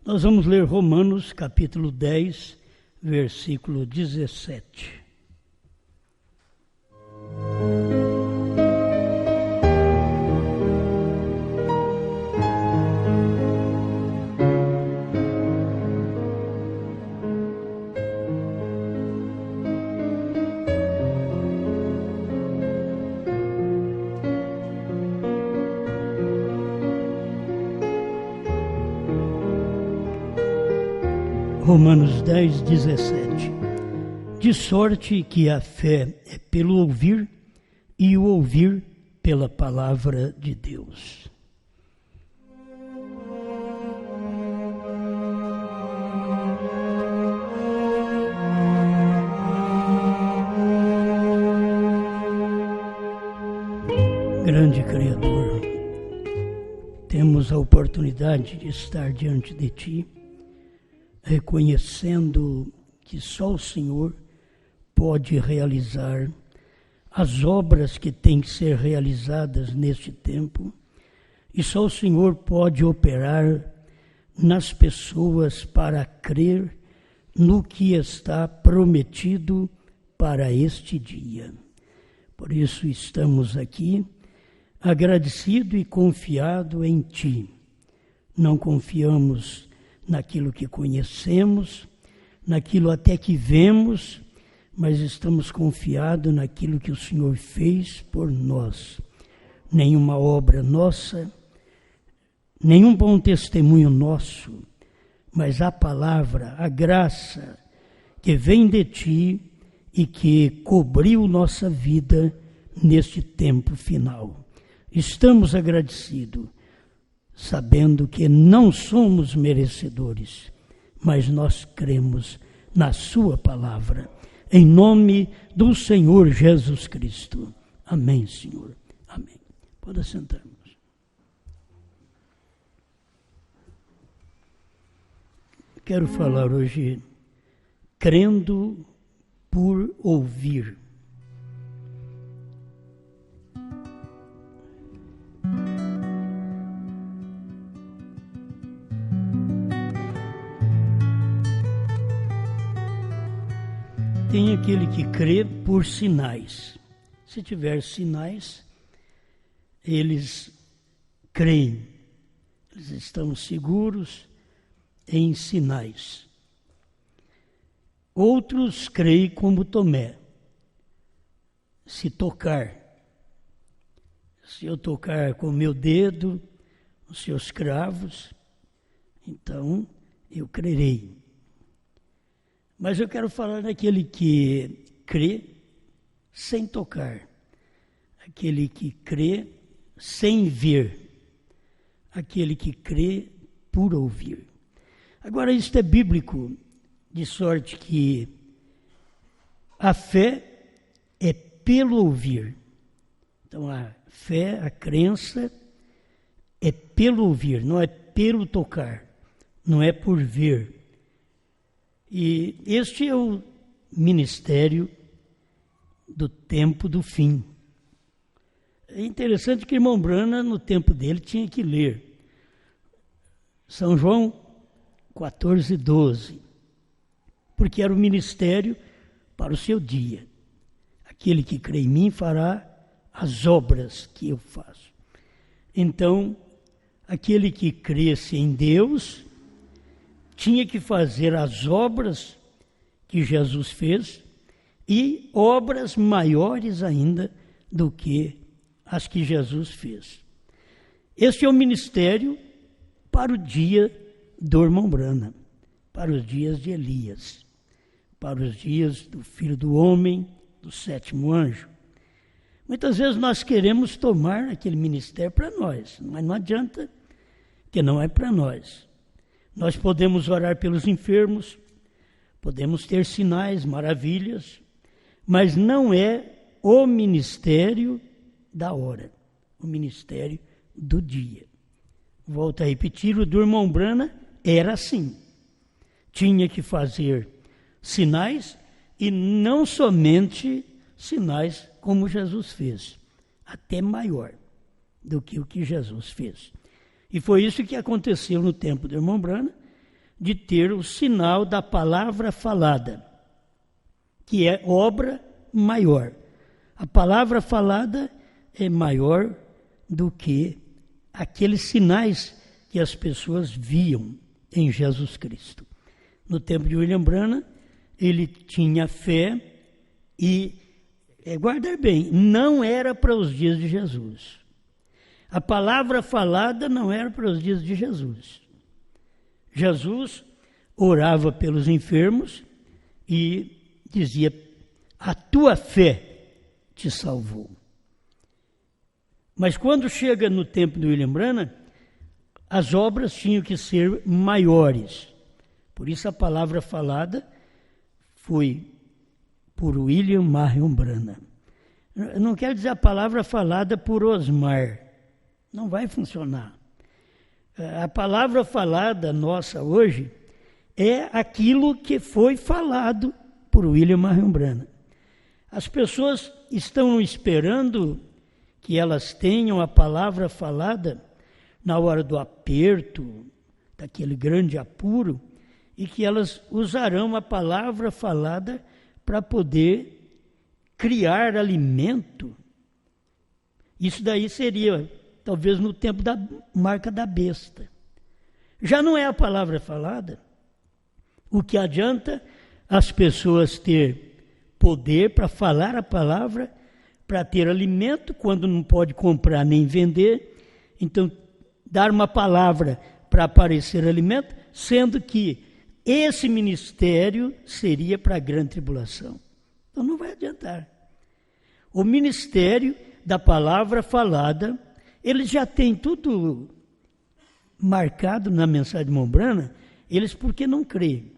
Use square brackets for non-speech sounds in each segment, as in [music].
Nós vamos ler Romanos capítulo 10, versículo 17. Romanos 10, 17. De sorte que a fé é pelo ouvir, e o ouvir pela palavra de Deus. Grande Criador, temos a oportunidade de estar diante de Ti, reconhecendo que só o Senhor pode realizar as obras que têm que ser realizadas neste tempo, e só o Senhor pode operar nas pessoas para crer no que está prometido para este dia. Por isso estamos aqui, agradecido e confiado em Ti. Não confiamos naquilo que conhecemos, naquilo até que vemos, mas estamos confiados naquilo que o Senhor fez por nós. Nenhuma obra nossa, nenhum bom testemunho nosso, mas a palavra, a graça que vem de Ti e que cobriu nossa vida neste tempo final. Estamos agradecidos, sabendo que não somos merecedores, mas nós cremos na Sua palavra, em nome do Senhor Jesus Cristo. Amém, Senhor. Amém. Pode sentarmos. Quero falar hoje, crendo por ouvir. Tem aquele que crê por sinais. Se tiver sinais, eles creem. Eles estão seguros em sinais. Outros creem como Tomé. Se tocar. Se eu tocar com o meu dedo, os seus cravos, então eu crerei. Mas eu quero falar daquele que crê sem tocar, aquele que crê sem ver, aquele que crê por ouvir. Agora, isto é bíblico, de sorte que a fé é pelo ouvir. Então, a fé, a crença, é pelo ouvir, não é pelo tocar, não é por ver. E este é o ministério do tempo do fim. É interessante que o irmão Brana, no tempo dele, tinha que ler São João 14, 12, porque era o ministério para o seu dia. Aquele que crê em mim fará as obras que eu faço. Então, aquele que cresce em Deus tinha que fazer as obras que Jesus fez e obras maiores ainda do que as que Jesus fez. Este é o ministério para o dia do irmão Brana, para os dias de Elias, para os dias do Filho do Homem, do sétimo anjo. Muitas vezes nós queremos tomar aquele ministério para nós, mas não adianta, que não é para nós. Nós podemos orar pelos enfermos, podemos ter sinais, maravilhas, mas não é o ministério da hora, o ministério do dia. Volto a repetir, o do irmão Brana era assim. Tinha que fazer sinais e não somente sinais como Jesus fez, até maior do que o que Jesus fez. E foi isso que aconteceu no tempo do irmão Brana, de ter o sinal da palavra falada, que é obra maior. A palavra falada é maior do que aqueles sinais que as pessoas viam em Jesus Cristo. No tempo de William Branham, ele tinha fé e, guarda bem, não era para os dias de Jesus. A palavra falada não era para os dias de Jesus. Jesus orava pelos enfermos e dizia: a tua fé te salvou. Mas quando chega no tempo de William Branham, as obras tinham que ser maiores. Por isso a palavra falada foi por William Marion Branham. Não quero dizer a palavra falada por Osmar. Não vai funcionar. A palavra falada nossa hoje é aquilo que foi falado por William Marion Branham. As pessoas estão esperando que elas tenham a palavra falada na hora do aperto, daquele grande apuro, e que elas usarão a palavra falada para poder criar alimento. Isso daí seria, talvez, no tempo da marca da besta. Já não é a palavra falada. O que adianta as pessoas ter poder para falar a palavra, para ter alimento, quando não pode comprar nem vender, então dar uma palavra para aparecer alimento, sendo que esse ministério seria para a grande tribulação. Então não vai adiantar. O ministério da palavra falada, eles já têm tudo marcado na mensagem de irmão Branham, eles porque não creem.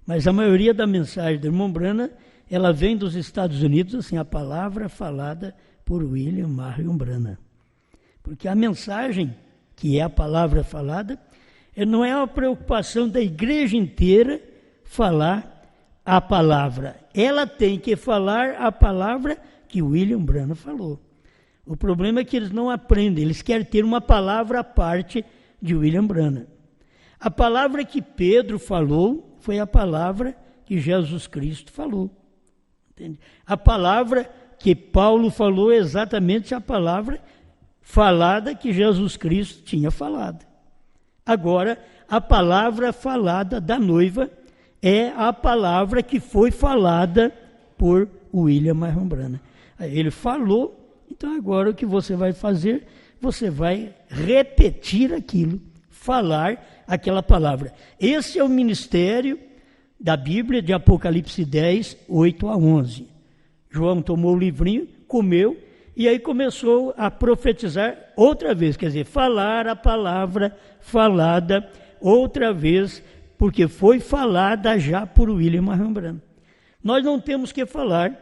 Mas a maioria da mensagem do irmão Branham, ela vem dos Estados Unidos, assim, a palavra falada por William Marion Branham. Porque a mensagem, que é a palavra falada, não é uma preocupação da igreja inteira falar a palavra. Ela tem que falar a palavra que William Branham falou. O problema é que eles não aprendem, eles querem ter uma palavra à parte de William Branham. A palavra que Pedro falou foi a palavra que Jesus Cristo falou. Entende? A palavra que Paulo falou é exatamente a palavra falada que Jesus Cristo tinha falado. Agora, a palavra falada da noiva é a palavra que foi falada por William Marion Branham. Ele falou, então agora o que você vai fazer? Você vai repetir aquilo, falar aquela palavra. Esse é o ministério da Bíblia de Apocalipse 10, 8 a 11. João tomou o livrinho, comeu, e aí começou a profetizar outra vez, quer dizer, falar a palavra falada outra vez, porque foi falada já por William Marion Branham. Nós não temos que falar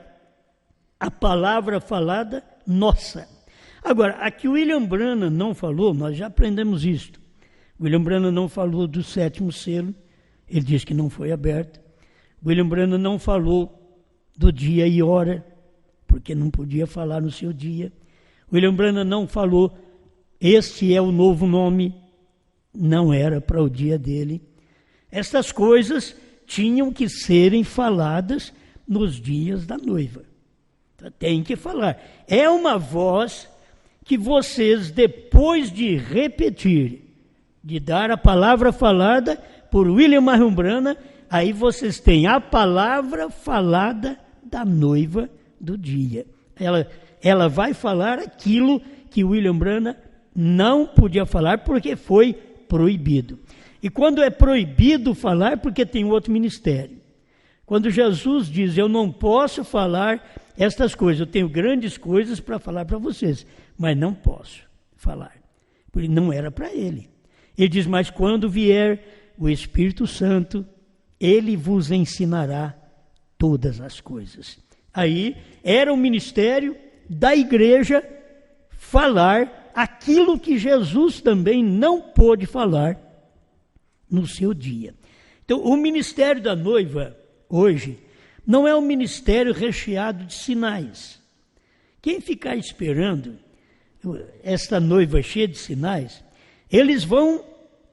a palavra falada nossa. Agora, a que William Branham não falou, nós já aprendemos isto. William Branham não falou do 7º selo, ele diz que não foi aberto. William Branham não falou do dia e hora, porque não podia falar no seu dia. William Branham não falou, este é o novo nome, não era para o dia dele. Estas coisas tinham que serem faladas nos dias da noiva. Então, tem que falar. É uma voz que vocês, depois de repetir, de dar a palavra falada por William Marion Branham, aí vocês têm a palavra falada da noiva do dia. Ela vai falar aquilo que William Branham não podia falar porque foi proibido. E quando é proibido falar, porque tem outro ministério. Quando Jesus diz, eu não posso falar estas coisas, eu tenho grandes coisas para falar para vocês, mas não posso falar, porque não era para ele. Ele diz, mas quando vier o Espírito Santo, ele vos ensinará todas as coisas. Aí era o ministério da igreja falar aquilo que Jesus também não pôde falar no seu dia. Então, o ministério da noiva, hoje, não é um ministério recheado de sinais. Quem ficar esperando esta noiva cheia de sinais, eles vão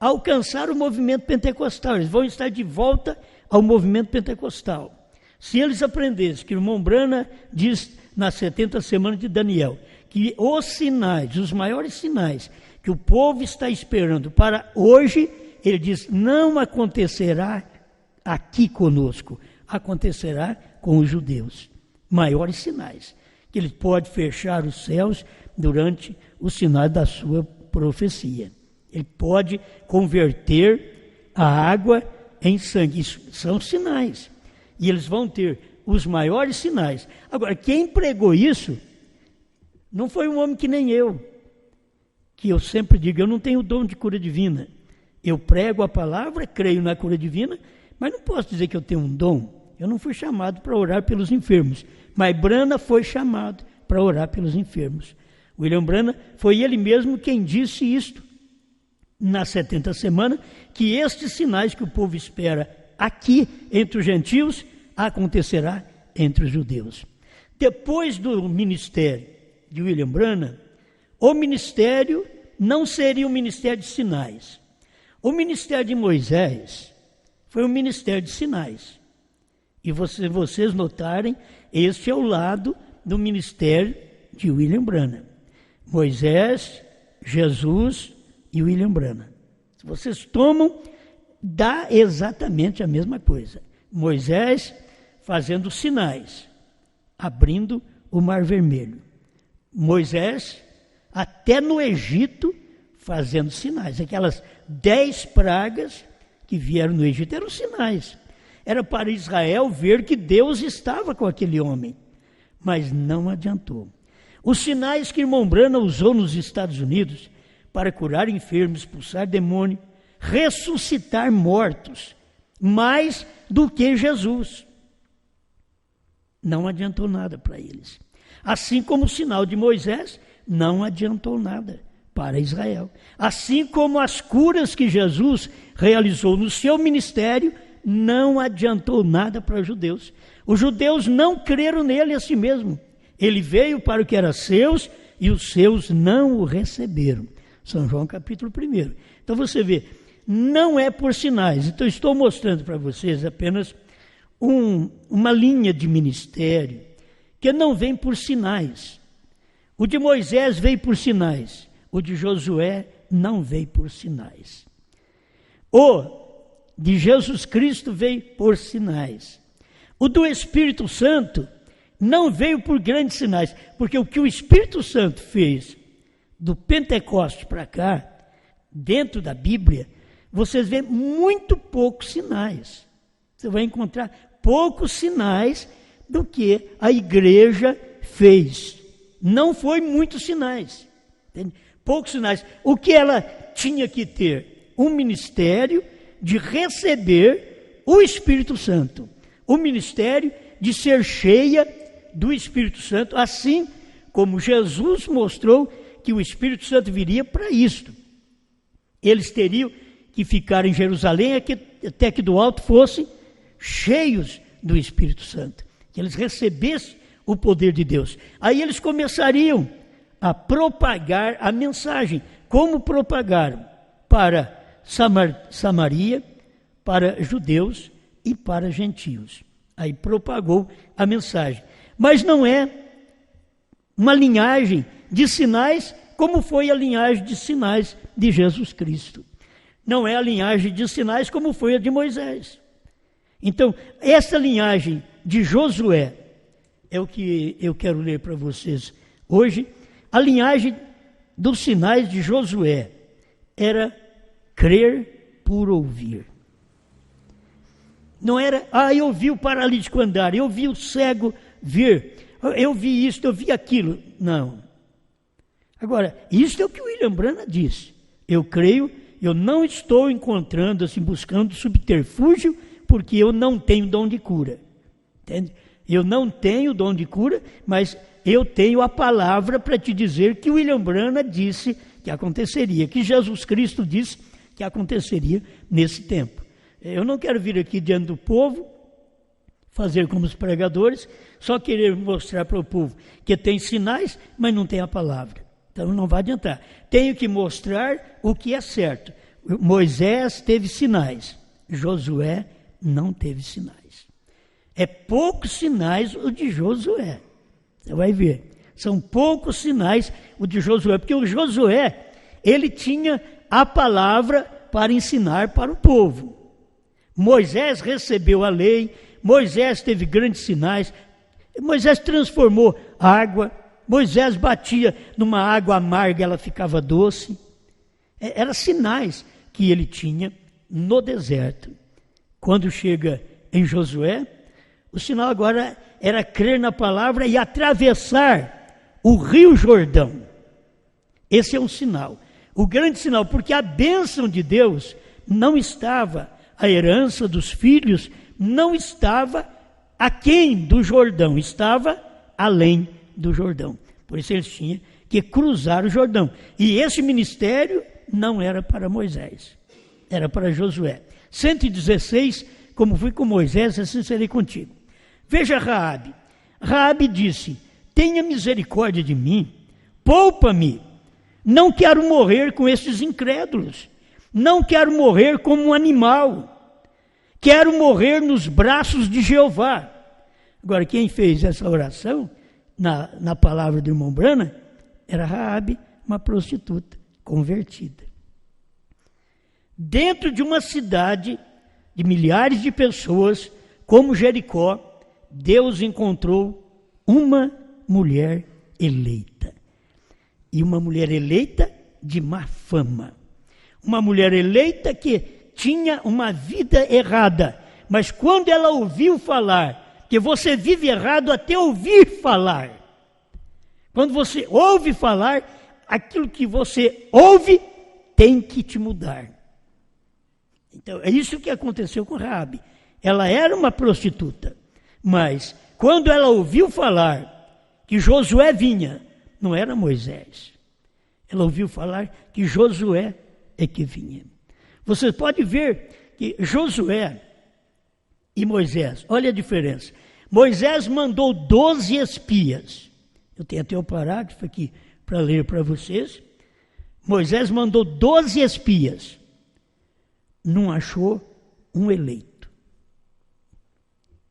alcançar o movimento pentecostal. Eles vão estar de volta ao movimento pentecostal. Se eles aprendessem que o irmão Branham diz nas 70 semanas de Daniel, que os sinais, os maiores sinais que o povo está esperando para hoje, ele diz, não acontecerá aqui conosco, acontecerá com os judeus. Maiores sinais, que ele pode fechar os céus durante os sinais da sua profecia. Ele pode converter a água em sangue. Isso são sinais. E eles vão ter os maiores sinais. Agora, quem pregou isso não foi um homem que nem eu, que eu sempre digo, eu não tenho o dom de cura divina. Eu prego a palavra, creio na cura divina, mas não posso dizer que eu tenho um dom. Eu não fui chamado para orar pelos enfermos, mas Branham foi chamado para orar pelos enfermos. William Branham foi ele mesmo quem disse isto na 70 semana, que estes sinais que o povo espera aqui entre os gentios, acontecerá entre os judeus. Depois do ministério de William Branham, o ministério não seria um ministério de sinais. O ministério de Moisés foi um ministério de sinais. E vocês notarem, este é o lado do ministério de William Branham. Moisés, Jesus e William Branham. Se vocês tomam, dá exatamente a mesma coisa. Moisés fazendo sinais, abrindo o Mar Vermelho. Moisés, até no Egito, fazendo sinais. Aquelas 10 pragas que vieram no Egito eram sinais. Era para Israel ver que Deus estava com aquele homem. Mas não adiantou. Os sinais que o irmão Branham usou nos Estados Unidos para curar enfermos, expulsar demônio, ressuscitar mortos, mais do que Jesus. Não adiantou nada para eles. Assim como o sinal de Moisés não adiantou nada para Israel. Assim como as curas que Jesus realizou no seu ministério não adiantou nada para os judeus. Os judeus não creram nele a si mesmo. Ele veio para o que era seus e os seus não o receberam. São João capítulo 1. Então você vê, não é por sinais. Então estou mostrando para vocês apenas uma linha de ministério que não vem por sinais. O de Moisés veio por sinais. O de Josué não veio por sinais. O de Jesus Cristo veio por sinais. O do Espírito Santo não veio por grandes sinais, porque o que o Espírito Santo fez do Pentecostes para cá, dentro da Bíblia, vocês veem muito poucos sinais. Você vai encontrar poucos sinais do que a igreja fez. Não foi muitos sinais. Entende? Poucos sinais. O que ela tinha que ter? Um ministério de receber o Espírito Santo. O ministério de ser cheia do Espírito Santo, assim como Jesus mostrou que o Espírito Santo viria para isto. Eles teriam que ficar em Jerusalém até que do alto fossem cheios do Espírito Santo, que eles recebessem o poder de Deus. Aí eles começariam a propagar a mensagem. Como propagaram? Para Samaria, para judeus e para gentios. Aí propagou a mensagem. Mas não é uma linhagem de sinais como foi a linhagem de sinais de Jesus Cristo. Não é a linhagem de sinais como foi a de Moisés. Então, essa linhagem de Josué é o que eu quero ler para vocês hoje. A linhagem dos sinais de Josué era crer por ouvir. Não era, eu vi o paralítico andar, eu vi o cego ver, eu vi isso, eu vi aquilo. Não. Agora, isso é o que o William Branham disse. Eu creio, eu não estou encontrando, assim, buscando subterfúgio, porque eu não tenho dom de cura. Entende? Eu não tenho dom de cura, mas eu tenho a palavra para te dizer que o William Branham disse que aconteceria, que Jesus Cristo disse que aconteceria nesse tempo. Eu não quero vir aqui diante do povo, fazer como os pregadores, só querer mostrar para o povo que tem sinais, mas não tem a palavra. Então não vai adiantar. Tenho que mostrar o que é certo. Moisés teve sinais, Josué não teve sinais. É poucos sinais o de Josué. Você vai ver. São poucos sinais o de Josué, porque o Josué, ele tinha a palavra para ensinar para o povo. Moisés recebeu a lei, Moisés teve grandes sinais, Moisés transformou água, Moisés batia numa água amarga, ela ficava doce. Eram sinais que ele tinha no deserto. Quando chega em Josué, o sinal agora era crer na palavra e atravessar o rio Jordão. Esse é um sinal, o grande sinal, porque a bênção de Deus não estava, a herança dos filhos não estava aquém do Jordão, estava além do Jordão. Por isso eles tinham que cruzar o Jordão. E esse ministério não era para Moisés, era para Josué. 116, como fui com Moisés, assim serei contigo. Veja Raabe. Raabe disse: tenha misericórdia de mim, poupa-me. Não quero morrer com esses incrédulos. Não quero morrer como um animal. Quero morrer nos braços de Jeová. Agora, quem fez essa oração, na palavra do irmão Brana, era Raabe, uma prostituta convertida. Dentro de uma cidade de milhares de pessoas, como Jericó, Deus encontrou uma mulher eleita. E uma mulher eleita de má fama. Uma mulher eleita que tinha uma vida errada. Mas quando ela ouviu falar, que você vive errado até ouvir falar. Quando você ouve falar, aquilo que você ouve tem que te mudar. Então, é isso que aconteceu com Raabe. Ela era uma prostituta. Mas, quando ela ouviu falar que Josué vinha, não era Moisés. Ela ouviu falar que Josué é que vinha. Você pode ver que Josué e Moisés, olha a diferença. Moisés mandou 12 espias. Eu tenho até o parágrafo aqui para ler para vocês. Moisés mandou 12 espias. Não achou um eleito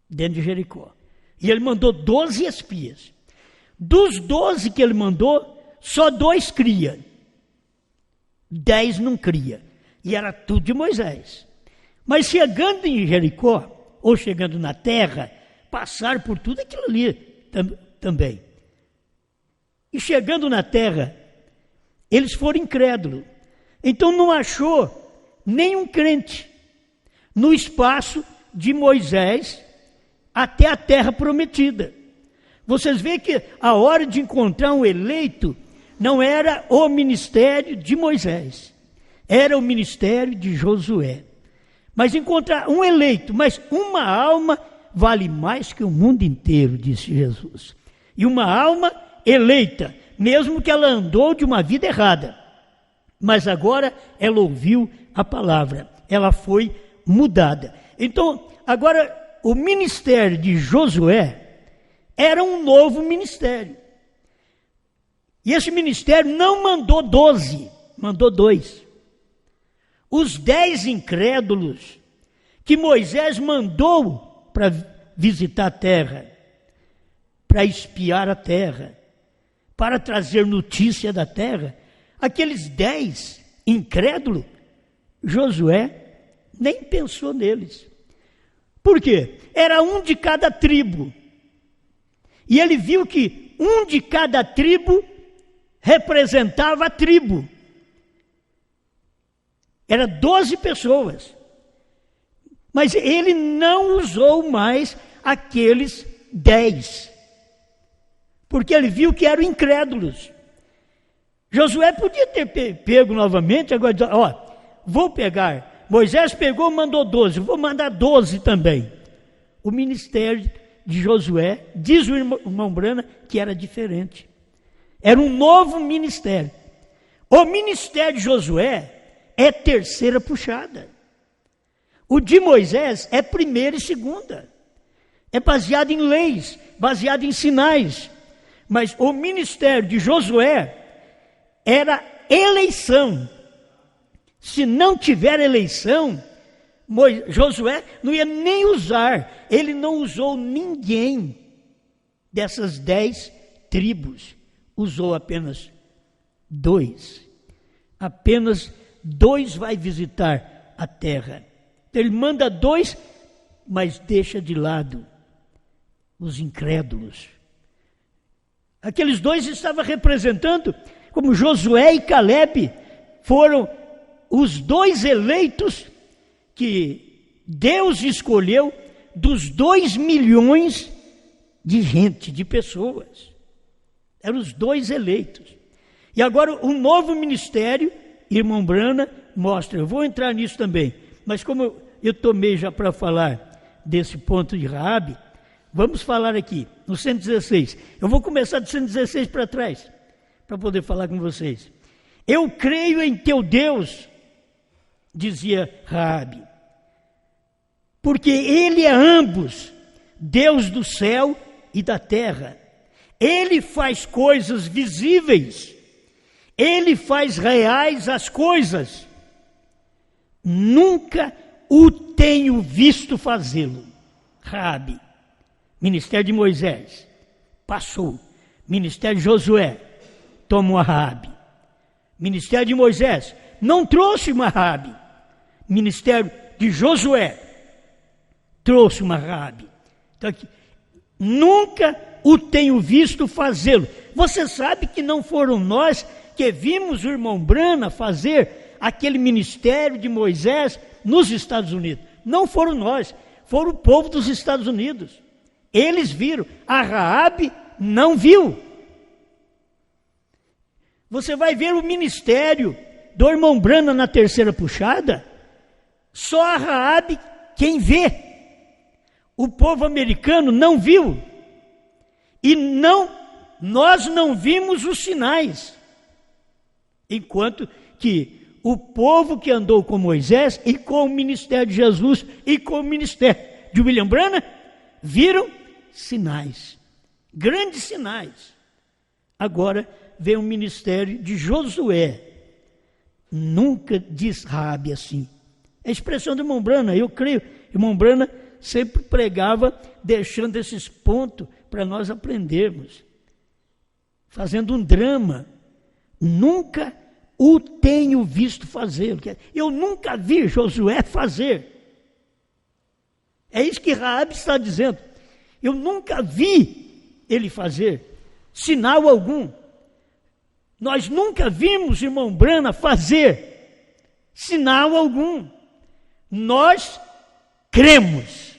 dentro de Jericó. E ele mandou 12 espias. Dos 12 que ele mandou, só 2 cria. 10 não cria. E era tudo de Moisés. Mas chegando em Jericó, ou chegando na terra, passaram por tudo aquilo ali também. E chegando na terra, eles foram incrédulos. Então não achou nenhum crente no espaço de Moisés até a terra prometida. Vocês veem que a hora de encontrar um eleito não era o ministério de Moisés, era o ministério de Josué. Mas encontrar um eleito, mas uma alma vale mais que o mundo inteiro, disse Jesus. E uma alma eleita, mesmo que ela andou de uma vida errada, mas agora ela ouviu a palavra, ela foi mudada. Então, agora o ministério de Josué era um novo ministério. E esse ministério não mandou 12, mandou 2. Os 10 incrédulos que Moisés mandou para visitar a terra, para espiar a terra, para trazer notícia da terra, aqueles 10 incrédulos, Josué nem pensou neles. Por quê? Era um de cada tribo. E ele viu que um de cada tribo representava a tribo. Era 12 pessoas. Mas ele não usou mais aqueles 10. Porque ele viu que eram incrédulos. Josué podia ter pego novamente, agora, vou pegar. Moisés pegou, mandou 12, vou mandar 12 também. O ministério de Josué, diz o irmão Brana, que era diferente. Era um novo ministério. O ministério de Josué é terceira puxada. O de Moisés é primeira e segunda. É baseado em leis, baseado em sinais. Mas o ministério de Josué era eleição. Se não tiver eleição, Josué não ia nem usar. Ele não usou ninguém dessas 10 tribos. Usou apenas 2. Apenas 2 vai visitar a terra. Ele manda 2, mas deixa de lado os incrédulos. Aqueles 2 estavam representando, como Josué e Calebe, foram os 2 eleitos que Deus escolheu dos 2 milhões de gente, de pessoas. Eram os 2 eleitos. E agora o novo ministério, irmão Brana, mostra. Eu vou entrar nisso também. Mas como eu tomei já para falar desse ponto de Raabe, vamos falar aqui, no 116. Eu vou começar do 116 para trás, para poder falar com vocês. Eu creio em teu Deus, dizia Raabe, porque ele é ambos, Deus do céu e da terra. Ele faz coisas visíveis, ele faz reais as coisas. Nunca o tenho visto fazê-lo. Raabe. Ministério de Moisés, passou. Ministério de Josué, tomou a Raabe. Ministério de Moisés, não trouxe uma Raabe. Ministério de Josué, trouxe uma Raabe. Então, aqui, nunca o tenho visto fazê-lo. Você sabe que não foram nós que vimos o irmão Brana fazer aquele ministério de Moisés nos Estados Unidos. Não foram nós, foram o povo dos Estados Unidos. Eles viram, a Raabe não viu. Você vai ver o ministério do irmão Brana na terceira puxada, só a Raabe quem vê. O povo americano não viu. E nós não vimos os sinais. Enquanto que o povo que andou com Moisés e com o ministério de Jesus e com o ministério de William Branham viram sinais, grandes sinais. Agora vem o ministério de Josué. Nunca diz Raabe assim. É a expressão do irmão Branham, eu creio. O irmão Branham sempre pregava deixando esses pontos para nós aprendermos. Fazendo um drama. Nunca o tenho visto fazer. Eu nunca vi Josué fazer. É isso que Raabe está dizendo. Eu nunca vi ele fazer sinal algum. Nós nunca vimos irmão Branham fazer sinal algum. Nós cremos.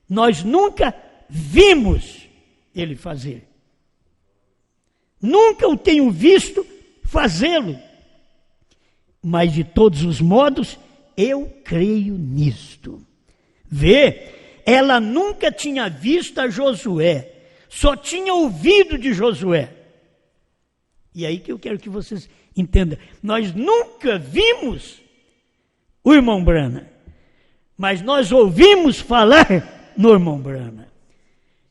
Nós nunca vimos ele fazer. Nunca o tenho visto fazê-lo. Mas de todos os modos, eu creio nisto. Vê, ela nunca tinha visto a Josué, só tinha ouvido de Josué. E aí que eu quero que vocês entendam. Nós nunca vimos o irmão Branham, mas nós ouvimos falar no irmão Branham.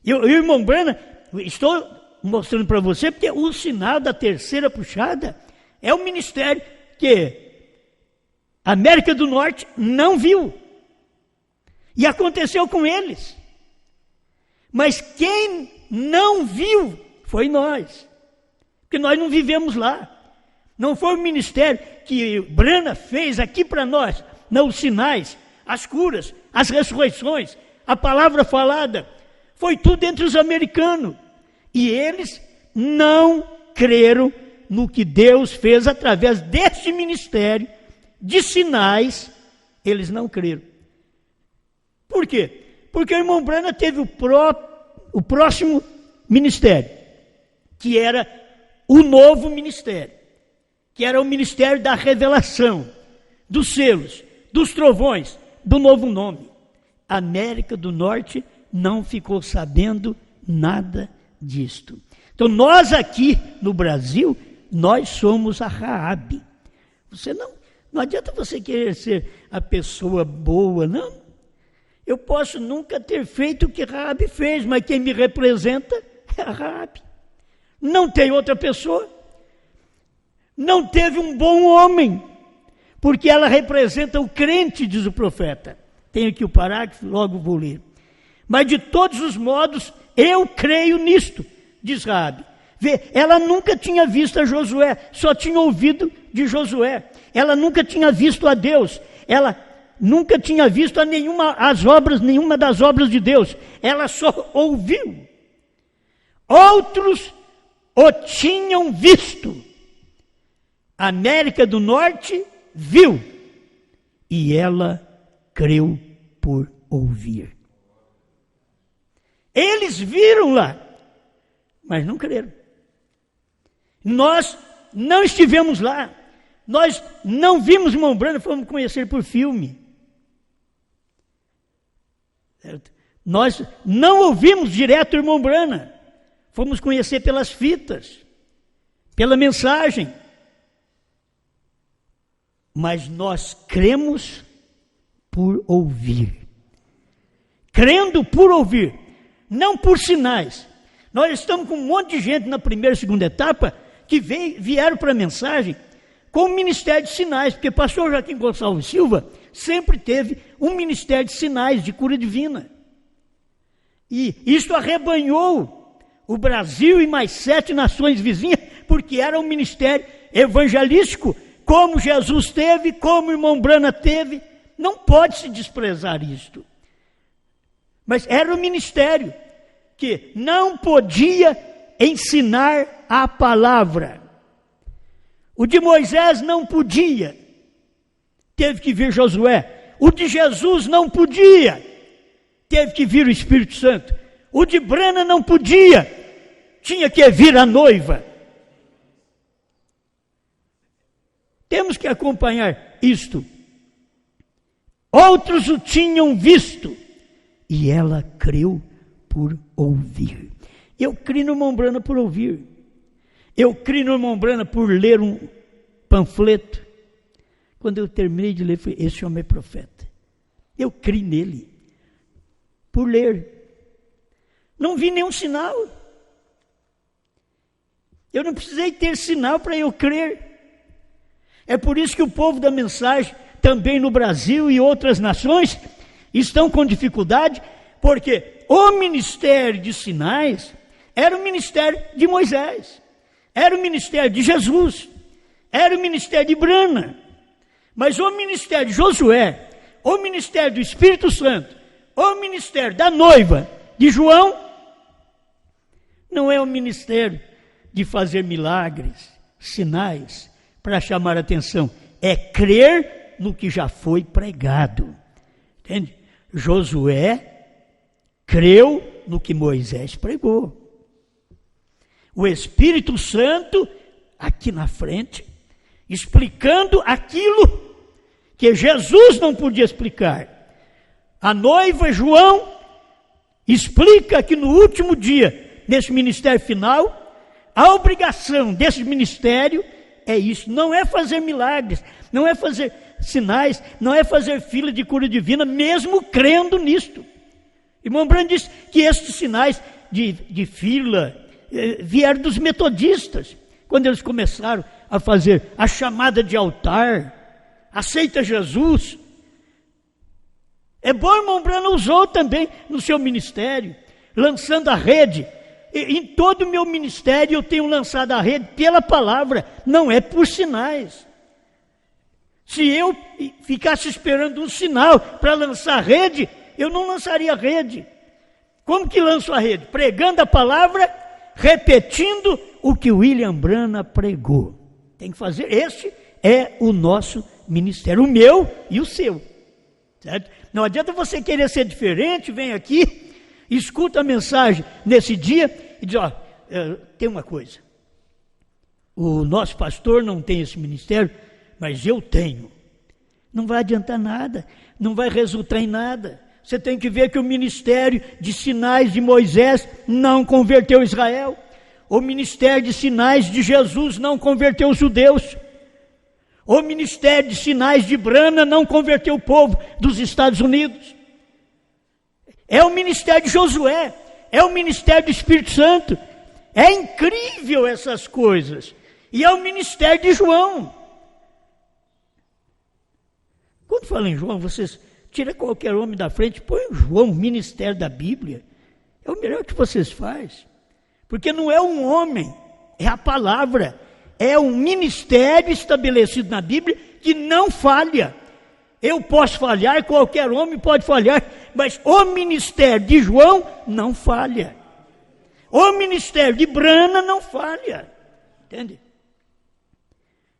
E o irmão Branham, estou mostrando para você, porque o sinal da terceira puxada é o ministério que a América do Norte não viu. E aconteceu com eles. Mas quem não viu foi nós. Porque nós não vivemos lá. Não foi o ministério que Branham fez aqui para nós. Não, os sinais, as curas, as ressurreições, a palavra falada. Foi tudo entre os americanos. E eles não creram no que Deus fez através deste ministério de sinais. Eles não creram. Por quê? Porque o irmão Branham teve o próximo ministério, que era o novo ministério, que era o ministério da revelação, dos selos, dos trovões, do novo nome. A América do Norte não ficou sabendo nada disto. Então nós aqui no Brasil, nós somos a Raabe. Não adianta você querer ser a pessoa boa, não. Eu posso nunca ter feito o que Raabe fez, mas quem me representa é a Raabe. Não tem outra pessoa. Não teve um bom homem. porque ela representa o crente, diz o profeta. Tem aqui o parágrafo, logo vou ler. Mas de todos os modos, eu creio nisto, diz Raabe. Vê, ela nunca tinha visto a Josué, só tinha ouvido de Josué. Ela nunca tinha visto a Deus, ela nunca tinha visto nenhuma das obras de Deus. Ela só ouviu. Outros o tinham visto. A América do Norte viu. E ela creu por ouvir. Eles viram lá, mas não creram. Nós não estivemos lá. Nós não vimos irmão Branham, fomos conhecer por filme. Certo? Nós não ouvimos direto o irmão Branham. Fomos conhecer pelas fitas, pela mensagem. Mas nós cremos por ouvir. Crendo por ouvir, não por sinais. Nós estamos com um monte de gente na primeira e segunda etapa que vieram para a mensagem com o ministério de sinais, porque o pastor Joaquim Gonçalves Silva sempre teve um ministério de sinais, de cura divina. E isso arrebanhou o Brasil e mais 7 nações vizinhas, porque era um ministério evangelístico, como Jesus teve, como o irmão Branham teve. Não pode se desprezar isto. Mas era um ministério que não podia ensinar a palavra. O de Moisés não podia, teve que vir Josué. O de Jesus não podia, teve que vir o Espírito Santo. O de Branham não podia, tinha que vir a noiva. Temos que acompanhar isto. Outros o tinham visto, e ela creu por ouvir. Eu creio no irmão Branham por ouvir. Eu creio no irmão Branham por ler um panfleto. Quando eu terminei de ler, eu falei, esse homem é profeta. Eu creio nele por ler. Não vi nenhum sinal. Eu não precisei ter sinal para eu crer. É por isso que o povo da mensagem, também no Brasil e outras nações, estão com dificuldade, porque o ministério de sinais era o ministério de Moisés, era o ministério de Jesus, era o ministério de Branham, mas o ministério de Josué, o ministério do Espírito Santo, o ministério da noiva de João, não é o ministério de fazer milagres, sinais, para chamar a atenção, é crer no que já foi pregado. Entende? Josué creu no que Moisés pregou. O Espírito Santo, aqui na frente, explicando aquilo que Jesus não podia explicar. A noiva João explica que no último dia, nesse ministério final, a obrigação desse ministério é isso, não é fazer milagres, não é fazer sinais, não é fazer fila de cura divina, mesmo crendo nisto. Irmão Branham disse que estes sinais de fila vieram dos metodistas, quando eles começaram a fazer a chamada de altar, aceita Jesus. É bom, irmão Branham usou também no seu ministério, lançando a rede. Em todo o meu ministério eu tenho lançado a rede pela palavra, não é por sinais. Se eu ficasse esperando um sinal para lançar a rede, eu não lançaria a rede. Como que lanço a rede? Pregando a palavra, repetindo o que William Branham pregou. Tem que fazer, este é o nosso ministério, o meu e o seu. Certo? Não adianta você querer ser diferente, vem aqui, escuta a mensagem nesse dia e diz, tem uma coisa, o nosso pastor não tem esse ministério, mas eu tenho. Não vai adiantar nada, não vai resultar em nada. Você tem que ver que o ministério de sinais de Moisés não converteu Israel. O ministério de sinais de Jesus não converteu os judeus. O ministério de sinais de Branham não converteu o povo dos Estados Unidos. É o ministério de Josué, é o ministério do Espírito Santo. É incrível essas coisas. E é o ministério de João. que fala em João, vocês tiram qualquer homem da frente, põe João, ministério da Bíblia. É o melhor que vocês fazem. Porque não é um homem, é a palavra. É um ministério estabelecido na Bíblia que não falha. Eu posso falhar, qualquer homem pode falhar, mas o ministério de João não falha. O ministério de Brana não falha. Entende?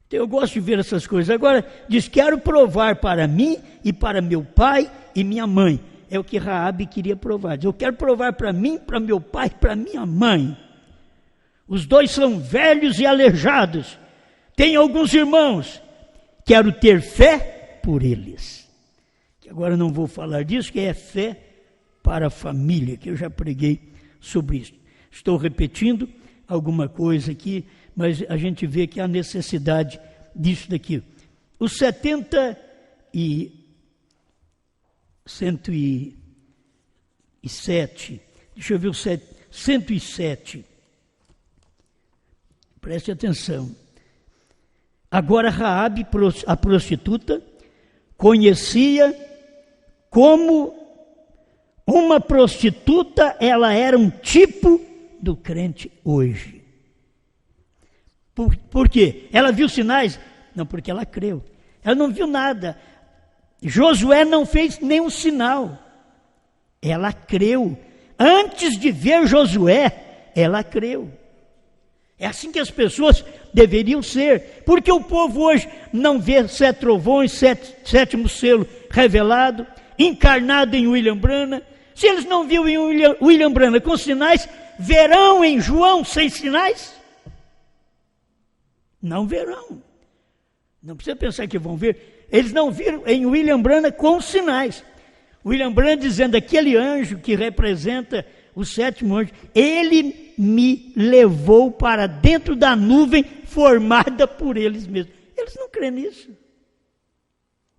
Então eu gosto de ver essas coisas. Agora, diz, quero provar para mim e para meu pai e minha mãe. É o que Raabe queria provar. Diz, eu quero provar para mim, para meu pai e para minha mãe. Os dois são velhos e aleijados. Tenho alguns irmãos. Quero ter fé por eles. Que agora não vou falar disso, que é fé para a família, que eu já preguei sobre isso. Estou repetindo alguma coisa aqui, mas a gente vê que há necessidade disso daqui. Os 107, deixa eu ver o 107. Preste atenção. Agora Raabe, a prostituta, conhecia como uma prostituta, ela era um tipo do crente hoje. Por quê? Ela viu sinais? Não, porque ela creu. Ela não viu nada. Josué não fez nenhum sinal. Ela creu. Antes de ver Josué, ela creu. É assim que as pessoas deveriam ser. Porque o povo hoje não vê 7 trovões, sétimo selo revelado, encarnado em William Branham. Se eles não viram em William Branham com sinais, verão em João sem sinais? Não verão. Não precisa pensar que vão ver. Eles não viram em William Branham com sinais. William Branham dizendo, aquele anjo que representa o 7º anjo, ele me levou para dentro da nuvem formada por eles mesmos. Eles não creem nisso.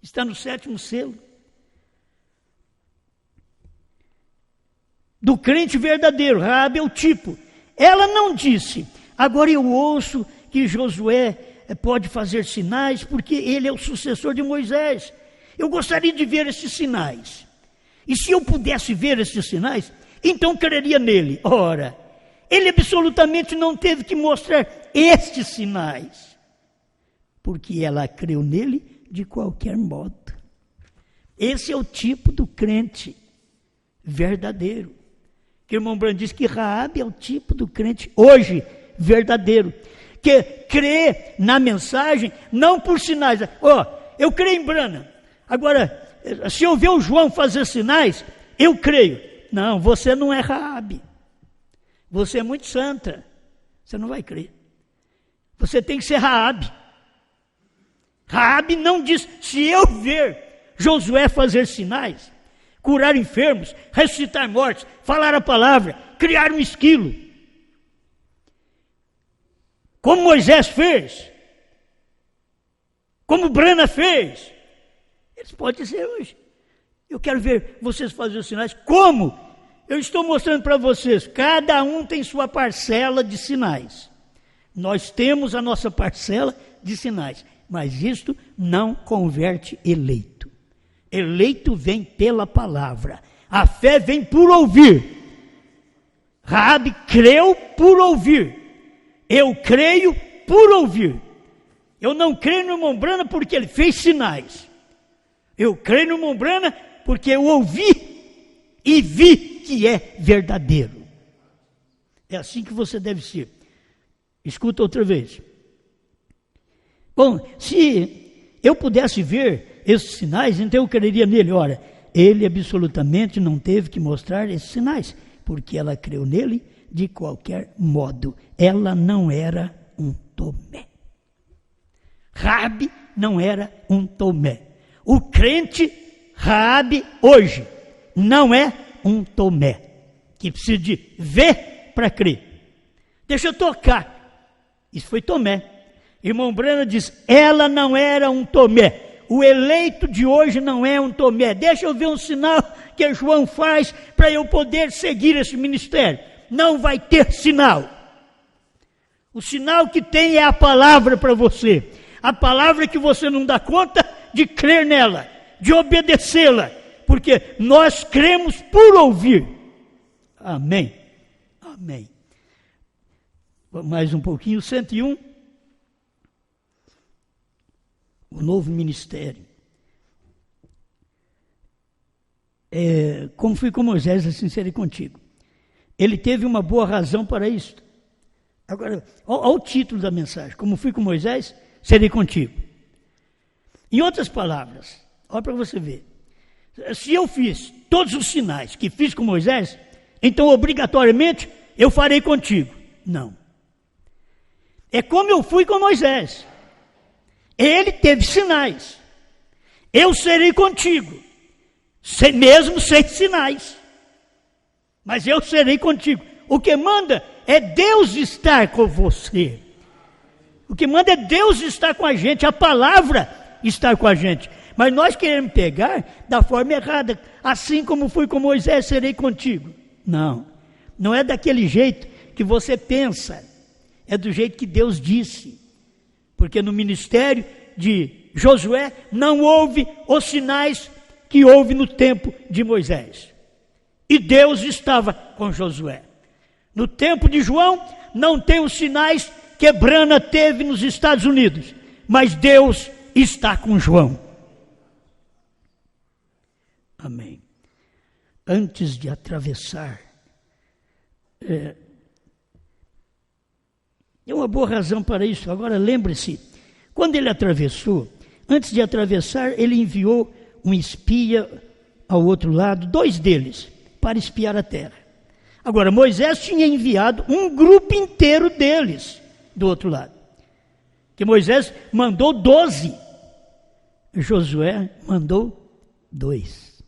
Está no 7º selo. Do crente verdadeiro, Raabe é o tipo. Ela não disse, agora eu ouço que Josué pode fazer sinais, porque ele é o sucessor de Moisés. Eu gostaria de ver esses sinais. E se eu pudesse ver esses sinais, então creria nele. Ora, ele absolutamente não teve que mostrar estes sinais, porque ela creu nele de qualquer modo. Esse é o tipo do crente verdadeiro. Que o irmão Branham diz que Raabe é o tipo do crente hoje verdadeiro, que crê na mensagem, não por sinais. Eu creio em Branham. Agora, se eu ver o João fazer sinais, eu creio. Não, você não é Raabe. Você é muito santa. Você não vai crer. Você tem que ser Raabe. Raabe não diz, se eu ver Josué fazer sinais, curar enfermos, ressuscitar mortos, falar a palavra, criar um esquilo, como Moisés fez, como Brana fez, eles podem dizer hoje, eu quero ver vocês fazerem os sinais. Como? Eu estou mostrando para vocês, cada um tem sua parcela de sinais. Nós temos a nossa parcela de sinais, mas isto não converte eleito. Eleito vem pela palavra. A fé vem por ouvir. Raabe creu por ouvir. Eu creio por ouvir. Eu não creio no irmão Branham porque ele fez sinais. Eu creio no irmão Branham porque eu ouvi e vi que é verdadeiro. É assim que você deve ser. Escuta outra vez. Bom, se eu pudesse ver esses sinais, então eu creria nele. Ora, ele absolutamente não teve que mostrar esses sinais, porque ela creu nele de qualquer modo. Ela não era um Tomé. Raabe não era um Tomé. O crente Raabe hoje não é um Tomé, que precisa de ver para crer. Deixa eu tocar. Isso foi Tomé. Irmão Branham diz, ela não era um Tomé. O eleito de hoje não é um Tomé. Deixa eu ver um sinal que João faz para eu poder seguir esse ministério. Não vai ter sinal. O sinal que tem é a palavra para você. A palavra que você não dá conta de crer nela. de obedecê-la, porque nós cremos por ouvir. Amém. Amém. Mais um pouquinho, 101. O novo ministério. Como fui com Moisés, assim serei contigo. Ele teve uma boa razão para isso. Agora, olha o título da mensagem. Como fui com Moisés, serei contigo. Em outras palavras, olha para você ver. Se eu fiz todos os sinais que fiz com Moisés, então obrigatoriamente eu farei contigo. Não. É como eu fui com Moisés. Ele teve sinais. Eu serei contigo. Mesmo sem sinais. Mas eu serei contigo. O que manda é Deus estar com você. O que manda é Deus estar com a gente. A palavra estar com a gente. Mas nós queremos pegar da forma errada. Assim como fui com Moisés, serei contigo. Não. Não é daquele jeito que você pensa. É do jeito que Deus disse. Porque no ministério de Josué não houve os sinais que houve no tempo de Moisés. E Deus estava com Josué. No tempo de João, não tem os sinais que Brana teve nos Estados Unidos. Mas Deus está com João. Amém. Antes de atravessar, é uma boa razão para isso. Agora lembre-se, quando ele atravessou, antes de atravessar, ele enviou um espia ao outro lado, 2 deles, para espiar a terra. Agora, Moisés tinha enviado um grupo inteiro deles do outro lado. Que Moisés mandou 12. Josué mandou 2.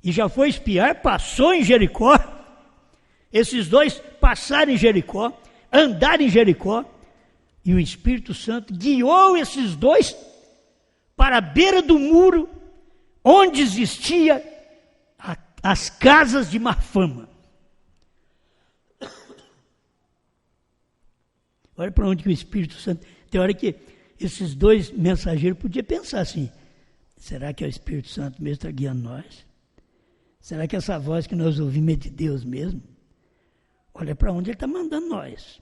E já foi espiar, passou em Jericó. Esses 2 passaram em Jericó, andaram em Jericó. E o Espírito Santo guiou esses 2 para a beira do muro, onde existia as casas de má fama. Olha para onde que o Espírito Santo... Tem hora que esses 2 mensageiros podiam pensar assim, será que é o Espírito Santo mesmo que está guiando nós? Será que essa voz que nós ouvimos é de Deus mesmo? Olha para onde ele está mandando nós.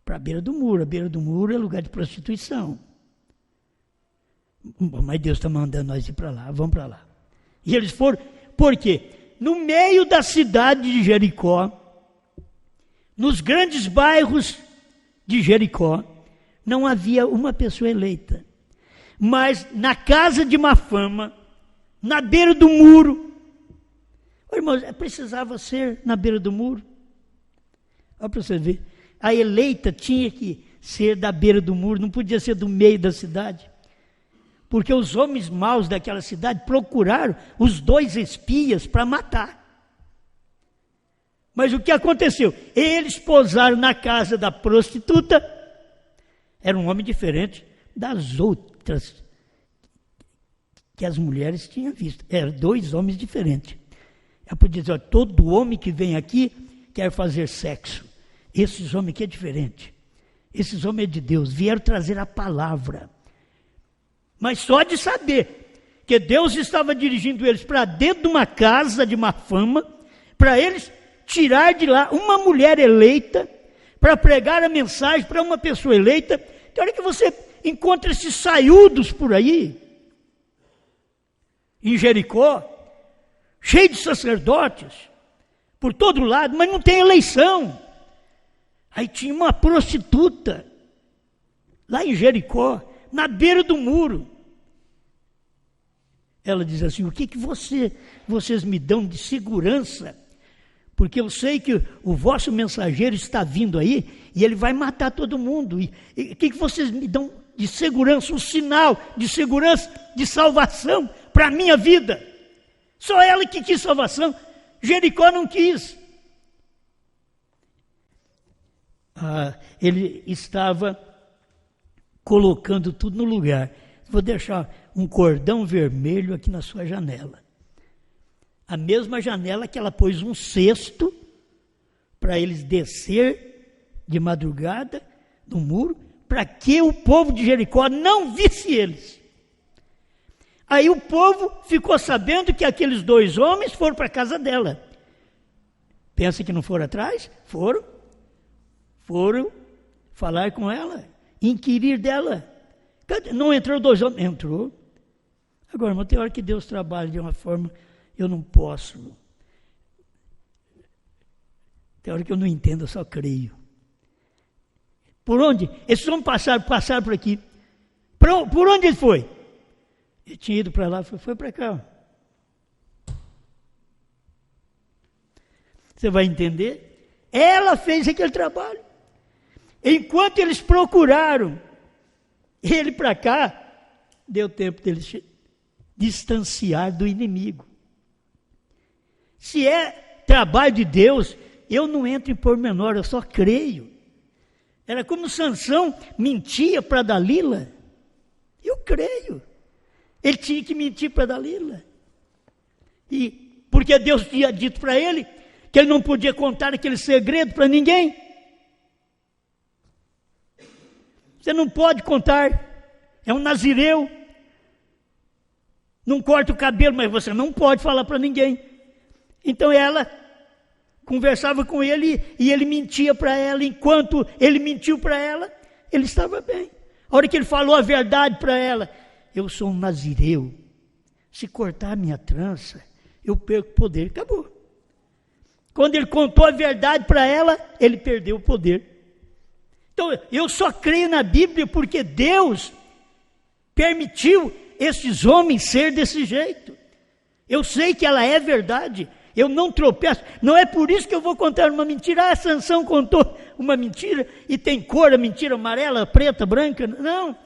Para a beira do muro. A beira do muro é lugar de prostituição. Mas Deus está mandando nós ir para lá, vamos para lá. E eles foram, por quê? No meio da cidade de Jericó, nos grandes bairros de Jericó, não havia uma pessoa eleita. Mas na casa de má fama, na beira do muro, irmãos, precisava ser na beira do muro. Olha para você ver, a eleita tinha que ser da beira do muro, não podia ser do meio da cidade. Porque os homens maus daquela cidade procuraram os 2 espias para matar. Mas o que aconteceu? Eles posaram na casa da prostituta. Era um homem diferente das outras que as mulheres tinham visto. Eram 2 homens diferentes. Eu podia dizer, todo homem que vem aqui quer fazer sexo. Esses homens aqui é diferente. Esses homens é de Deus. Vieram trazer a palavra. Mas só de saber que Deus estava dirigindo eles para dentro de uma casa de má fama, para eles tirar de lá uma mulher eleita, para pregar a mensagem para uma pessoa eleita. Tem hora que você encontra esses saiúdos por aí, em Jericó, cheio de sacerdotes, por todo lado, mas não tem eleição. Aí tinha uma prostituta, lá em Jericó, na beira do muro. Ela diz assim, o que vocês me dão de segurança? Porque eu sei que o vosso mensageiro está vindo aí e ele vai matar todo mundo. E o que vocês me dão de segurança, um sinal de segurança, de salvação para a minha vida? Só ela que quis salvação, Jericó não quis. Ele estava colocando tudo no lugar. Vou deixar um cordão vermelho aqui na sua janela. A mesma janela que ela pôs um cesto para eles descer de madrugada do muro, para que o povo de Jericó não visse eles. Aí o povo ficou sabendo que aqueles 2 homens foram para a casa dela. Pensa que não foram atrás? Foram falar com ela, inquirir dela. Não entrou 2 homens? Entrou. Agora, mas tem hora que Deus trabalha de uma forma, eu não posso. Tem hora que eu não entendo, eu só creio. Por onde? Esses homens passaram por aqui. Por onde ele foi? Ele tinha ido para lá, foi para cá. Você vai entender? Ela fez aquele trabalho. Enquanto eles procuraram ele para cá, deu tempo deles se distanciar do inimigo. Se é trabalho de Deus, eu não entro em pormenor, eu só creio. Era como Sansão mentia para Dalila. Eu creio. Ele tinha que mentir para Dalila. E porque Deus tinha dito para ele que ele não podia contar aquele segredo para ninguém. Você não pode contar. É um nazireu. Não corta o cabelo, mas você não pode falar para ninguém. Então ela conversava com ele e ele mentia para ela. Enquanto ele mentiu para ela, ele estava bem. A hora que ele falou a verdade para ela, eu sou um nazireu. Se cortar a minha trança, eu perco o poder. Acabou. Quando ele contou a verdade para ela, ele perdeu o poder. Então, eu só creio na Bíblia porque Deus permitiu esses homens ser desse jeito. Eu sei que ela é verdade. Eu não tropeço. Não é por isso que eu vou contar uma mentira. Sansão contou uma mentira e tem cor, a mentira amarela, preta, branca. Não,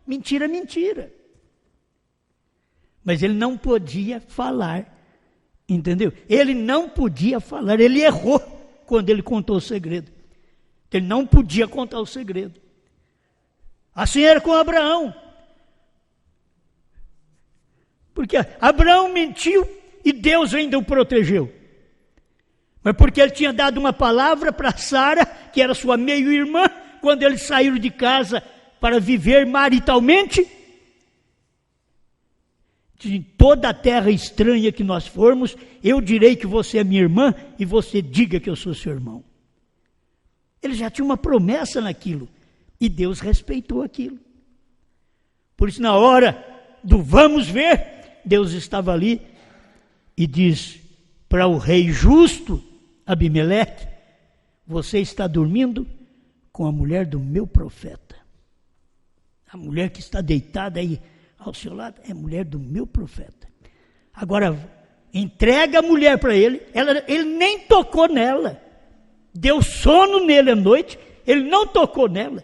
mentira é mentira. Mas ele não podia falar. Entendeu? Ele não podia falar. Ele errou quando ele contou o segredo. Ele não podia contar o segredo. Assim era com Abraão. Porque Abraão mentiu e Deus ainda o protegeu. Mas porque ele tinha dado uma palavra para Sara, que era sua meio-irmã, quando eles saíram de casa para viver maritalmente. De toda a terra estranha que nós formos, eu direi que você é minha irmã e você diga que eu sou seu irmão. Ele já tinha uma promessa naquilo e Deus respeitou aquilo. Por isso, na hora do vamos ver, Deus estava ali e diz para o rei justo, Abimeleque, você está dormindo com a mulher do meu profeta. A mulher que está deitada aí ao seu lado é a mulher do meu profeta. Agora, entrega a mulher para ele, ele nem tocou nela. Deu sono nele à noite, ele não tocou nela.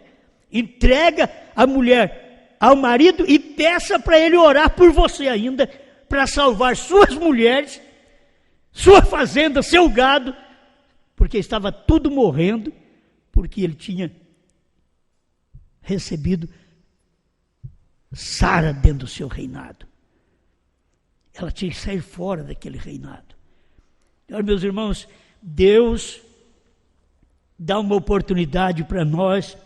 Entrega a mulher ao marido e peça para ele orar por você ainda, para salvar suas mulheres, sua fazenda, seu gado, porque estava tudo morrendo, porque ele tinha recebido Sara dentro do seu reinado. Ela tinha que sair fora daquele reinado. Então, meus irmãos, Deus dá uma oportunidade para nós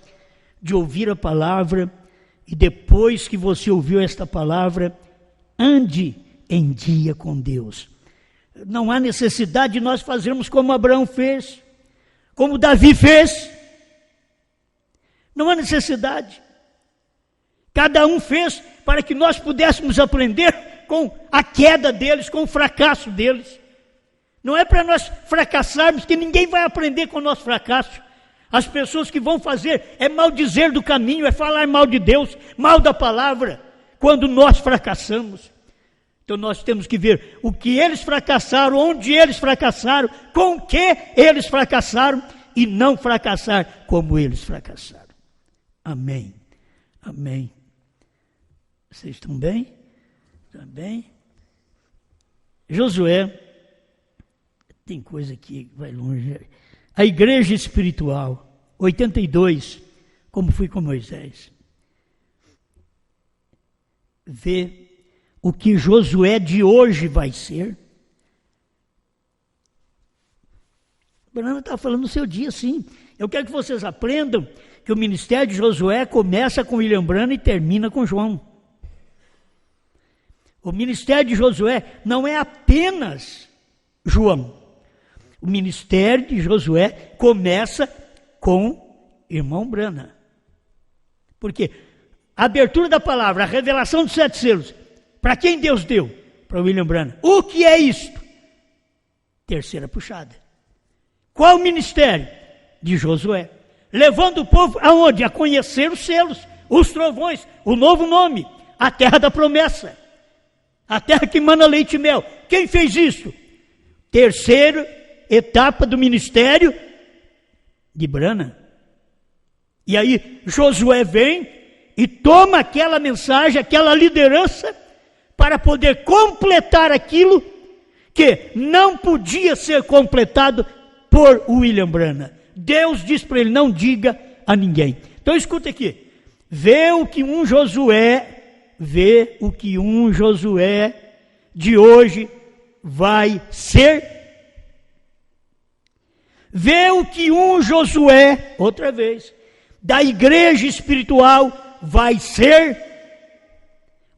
de ouvir a palavra e depois que você ouviu esta palavra, ande em dia com Deus. Não há necessidade de nós fazermos como Abraão fez, como Davi fez. Não há necessidade. Cada um fez para que nós pudéssemos aprender com a queda deles, com o fracasso deles. Não é para nós fracassarmos, que ninguém vai aprender com o nosso fracasso. As pessoas que vão fazer é maldizer do caminho, é falar mal de Deus, mal da palavra, quando nós fracassamos. Então nós temos que ver o que eles fracassaram, onde eles fracassaram, com o que eles fracassaram e não fracassar como eles fracassaram. Amém. Amém. Vocês estão bem? Estão bem? Josué, tem coisa que vai longe. A igreja espiritual, 82, como fui com Moisés. Vê o que Josué de hoje vai ser. A Brana está falando no seu dia, sim. Eu quero que vocês aprendam que o ministério de Josué começa com William Branham e termina com João. O ministério de Josué não é apenas João. O ministério de Josué começa com irmão Branham. Porque a abertura da palavra, a revelação dos 7 selos, para quem Deus deu? Para William Branham. O que é isto? Terceira puxada. Qual o ministério? De Josué. Levando o povo aonde? A conhecer os selos, os trovões, o novo nome, a terra da promessa, a terra que mana leite e mel. Quem fez isso? Terceira etapa do ministério de Branham. E aí Josué vem e toma aquela mensagem, aquela liderança, para poder completar aquilo que não podia ser completado por William Branham. Deus diz para ele, não diga a ninguém. Então escuta aqui, vê o que um Josué de hoje vai ser. Vê o que um Josué, outra vez, da igreja espiritual vai ser.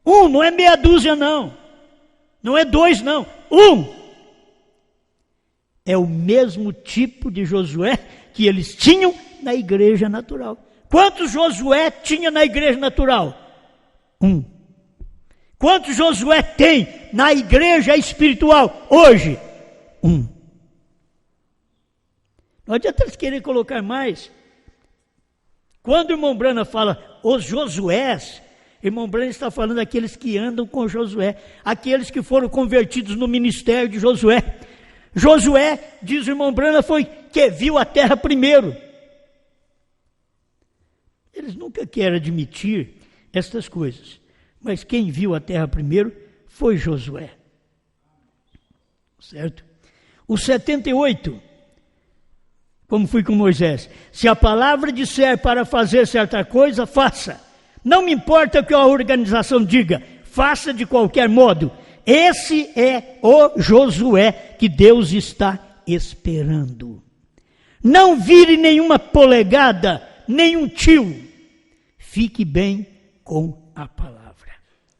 Não é meia dúzia não, não é 2 não, 1. É o mesmo tipo de Josué que eles tinham na igreja natural. Quantos Josué tinha na igreja natural? 1. Quantos Josué tem na igreja espiritual hoje? 1. Não adianta eles querem colocar mais. Quando o irmão Branham fala os Josués, irmão Branham está falando daqueles que andam com Josué, aqueles que foram convertidos no ministério de Josué. Josué, diz o irmão Branham, foi que viu a terra primeiro. Eles nunca querem admitir estas coisas, mas quem viu a terra primeiro foi Josué. Certo? O 78, como fui com Moisés, se a palavra disser para fazer certa coisa, faça. Não me importa o que a organização diga, faça de qualquer modo. Esse é o Josué que Deus está esperando. Não vire nenhuma polegada, nenhum tio. Fique bem com a palavra.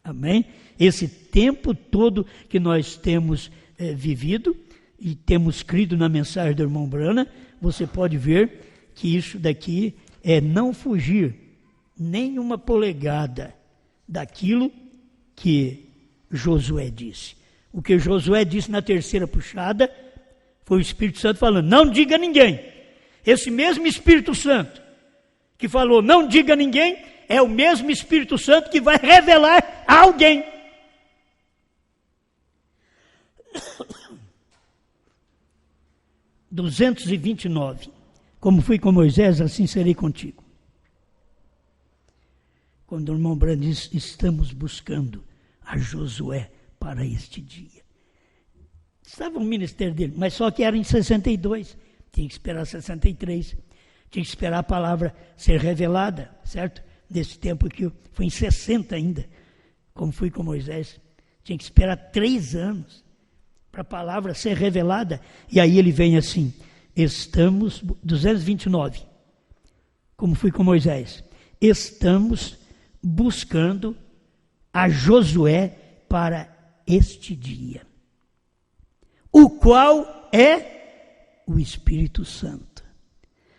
Amém? Esse tempo todo que nós temos vivido e temos crido na mensagem do irmão Branham, você pode ver que isso daqui é não fugir nenhuma polegada daquilo que Josué disse. O que Josué disse na terceira puxada foi o Espírito Santo falando, não diga a ninguém. Esse mesmo Espírito Santo que falou, não diga a ninguém, é o mesmo Espírito Santo que vai revelar a alguém. [coughs] 229. Como fui com Moisés, assim serei contigo. Quando o irmão Branham diz, estamos buscando a Josué para este dia. Estava no ministério dele, mas só que era em 62. Tinha que esperar 63. Tinha que esperar a palavra ser revelada, certo? Nesse tempo que foi em 60 ainda, como fui com Moisés. Tinha que esperar 3 anos para a palavra ser revelada. E aí ele vem assim, estamos, 229, como fui com Moisés, estamos buscando a Josué para este dia, o qual é o Espírito Santo.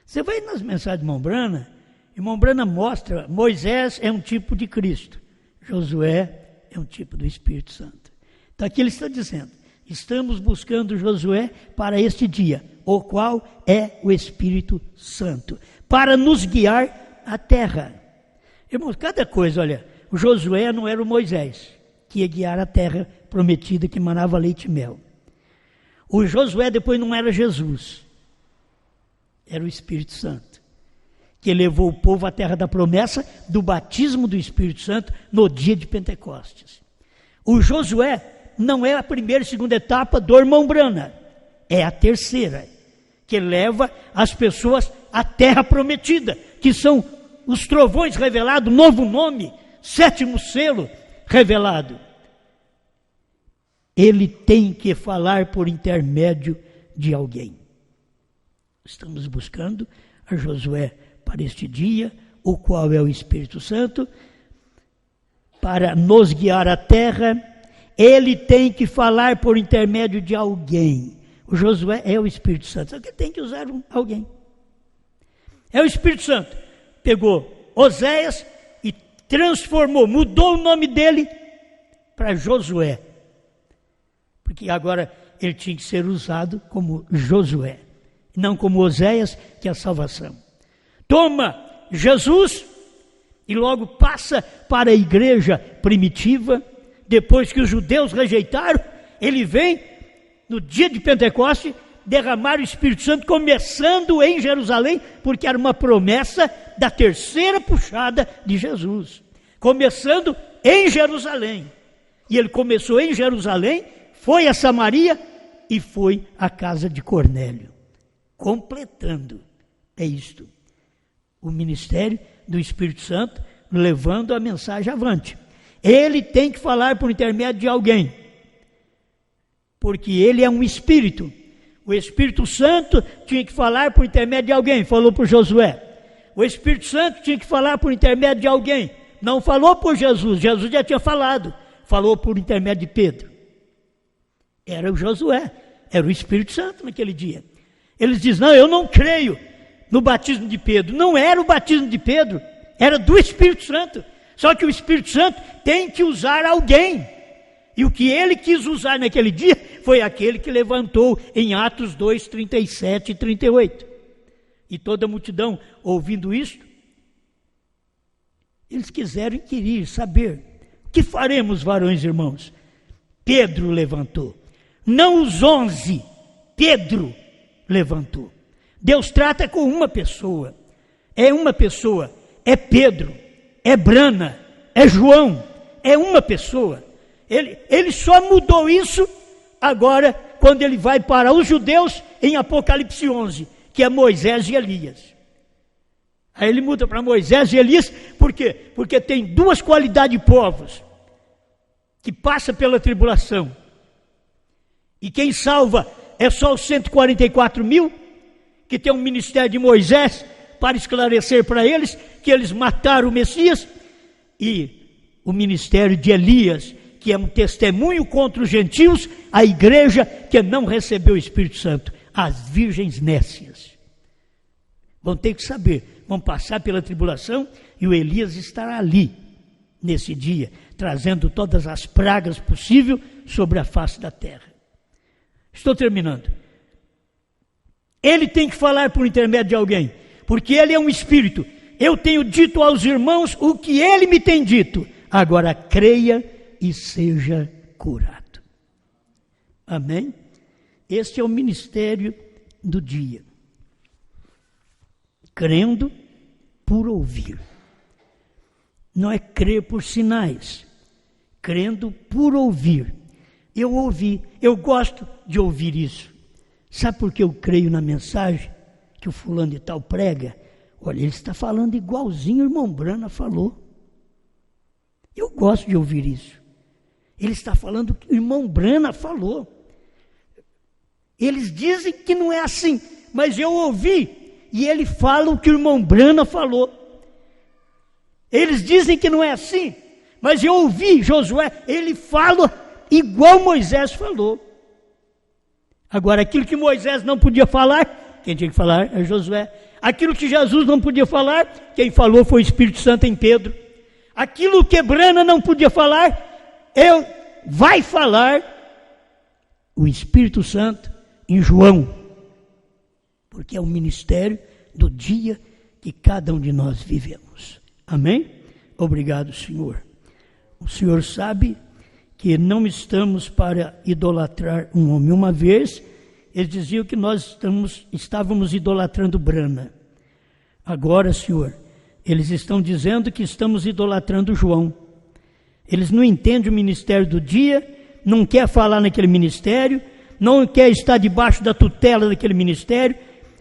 Você vai nas mensagens de irmão Branham mostra, Moisés é um tipo de Cristo, Josué é um tipo do Espírito Santo. Então aqui ele está dizendo, estamos buscando Josué para este dia, o qual é o Espírito Santo, para nos guiar à terra. Irmãos, cada coisa, olha, o Josué não era o Moisés, que ia guiar a terra prometida que manava leite e mel. O Josué depois não era Jesus, era o Espírito Santo, que levou o povo à terra da promessa do batismo do Espírito Santo no dia de Pentecostes. O Josué não é a primeira e segunda etapa do irmão Branham, é a terceira, que leva as pessoas à terra prometida, que são os trovões revelados, novo nome, 7º selo revelado. Ele tem que falar por intermédio de alguém. Estamos buscando a Josué para este dia, o qual é o Espírito Santo, para nos guiar à terra ele tem que falar por intermédio de alguém. O Josué é o Espírito Santo, só que ele tem que usar alguém. É o Espírito Santo. Pegou Oséias e transformou, mudou o nome dele para Josué. Porque agora ele tinha que ser usado como Josué, não como Oséias, que é a salvação. Toma Jesus e logo passa para a igreja primitiva. Depois que os judeus rejeitaram, ele vem no dia de Pentecostes derramar o Espírito Santo, começando em Jerusalém, porque era uma promessa da terceira puxada de Jesus. Começando em Jerusalém. E ele começou em Jerusalém, foi a Samaria e foi à casa de Cornélio. Completando, é isto. O ministério do Espírito Santo levando a mensagem avante. Ele tem que falar por intermédio de alguém, porque ele é um Espírito. O Espírito Santo tinha que falar por intermédio de alguém, falou por Josué. O Espírito Santo tinha que falar por intermédio de alguém, não falou por Jesus, Jesus já tinha falado, falou por intermédio de Pedro. Era o Josué, era o Espírito Santo naquele dia. Eles dizem, não, eu não creio no batismo de Pedro. Não era o batismo de Pedro, era do Espírito Santo. Só que o Espírito Santo tem que usar alguém. E o que ele quis usar naquele dia foi aquele que levantou em Atos 2, 37 e 38. E toda a multidão ouvindo isso, eles quiseram inquirir, saber. O que faremos, varões e irmãos? Pedro levantou. Não os 11, Pedro levantou. Deus trata com uma pessoa. É uma pessoa. É Pedro. É Brana. É João. É uma pessoa. Ele só mudou isso agora quando ele vai para os judeus em Apocalipse 11, que é Moisés e Elias. Aí ele muda para Moisés e Elias, por quê? Porque tem duas qualidades de povos que passa pela tribulação. E quem salva é só os 144 mil, que tem um ministério de Moisés para esclarecer para eles que eles mataram o Messias, e o ministério de Elias, que é um testemunho contra os gentios, a igreja que não recebeu o Espírito Santo, as virgens nécias. Vão ter que saber, vão passar pela tribulação e o Elias estará ali, nesse dia, trazendo todas as pragas possíveis sobre a face da terra. Estou terminando. Ele tem que falar por intermédio de alguém, porque ele é um Espírito. Eu tenho dito aos irmãos o que ele me tem dito. Agora creia e seja curado. Amém? Este é o ministério do dia. Crendo por ouvir. Não é crer por sinais. Crendo por ouvir. Eu ouvi, eu gosto de ouvir isso. Sabe por que eu creio na mensagem que o fulano de tal prega? Olha, ele está falando igualzinho o irmão Brana falou. Eu gosto de ouvir isso. Ele está falando o que o irmão Brana falou. Eles dizem que não é assim, mas eu ouvi e ele fala o que o irmão Brana falou. Eles dizem que não é assim, mas eu ouvi Josué, ele fala igual Moisés falou. Agora, aquilo que Moisés não podia falar, quem tinha que falar é Josué. Aquilo que Jesus não podia falar, quem falou foi o Espírito Santo em Pedro. Aquilo que Brana não podia falar, vai falar o Espírito Santo em João, porque é o ministério do dia que cada um de nós vivemos. Amém? Obrigado, Senhor. O Senhor sabe que não estamos para idolatrar um homem. Uma vez, eles diziam que nós estávamos idolatrando Brana. Agora, Senhor, eles estão dizendo que estamos idolatrando João. Eles não entendem o ministério do dia, não quer falar naquele ministério, não quer estar debaixo da tutela daquele ministério,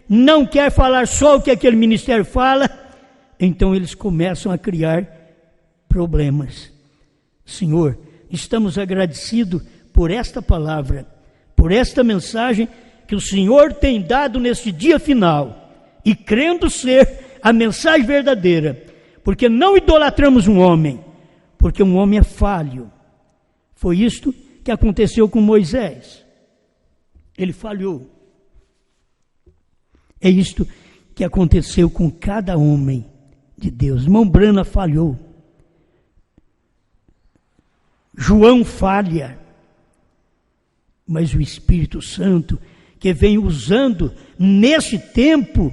não quer falar só o que aquele ministério fala. Então eles começam a criar problemas. Senhor, estamos agradecidos por esta palavra, por esta mensagem que o Senhor tem dado nesse dia final, e crendo ser a mensagem verdadeira, porque não idolatramos um homem, porque um homem é falho. Foi isto que aconteceu com Moisés. Ele falhou. É isto que aconteceu com cada homem de Deus. Irmão Brana falhou. João falha. Mas o Espírito Santo, que vem usando nesse tempo,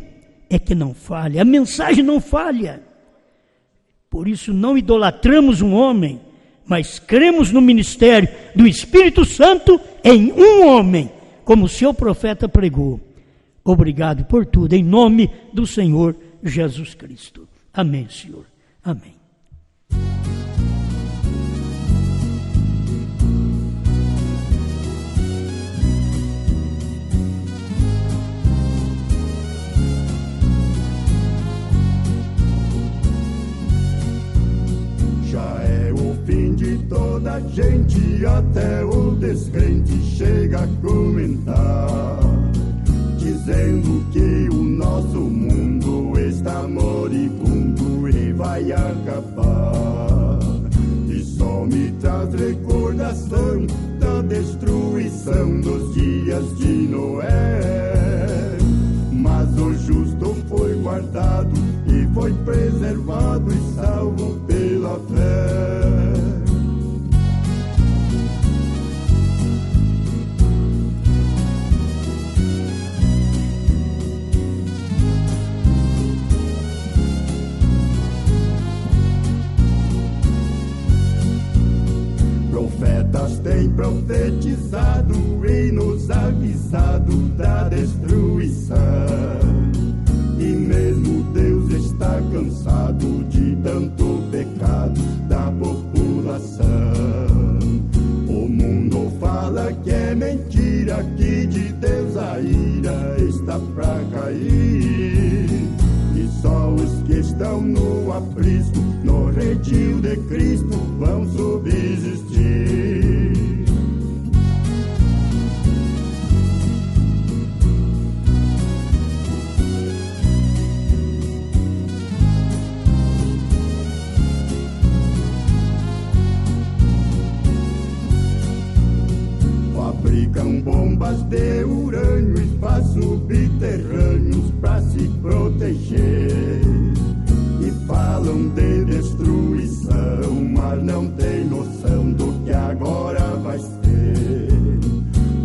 é que não falha. A mensagem não falha. Por isso não idolatramos um homem, mas cremos no ministério do Espírito Santo em um homem, como o seu profeta pregou. Obrigado por tudo, em nome do Senhor Jesus Cristo. Amém, Senhor. Amém. Toda gente, até o descrente, chega a comentar, dizendo que o nosso mundo está moribundo e vai acabar. E só me traz recordação da destruição dos dias de Noé. Mas o justo foi guardado e foi preservado e salvo pela fé. Profetas têm profetizado e nos avisado da destruição. E mesmo Deus está cansado de tanto pecado da população. O mundo fala que é mentira, que de Deus a ira está pra cair. E só os que estão no aprisco, no redil de Cristo, vão subsistir. Fabricam bombas de urânio e espaços subterrâneos pra se proteger. E falam de destruição, mas não tem noção do que agora vai ser.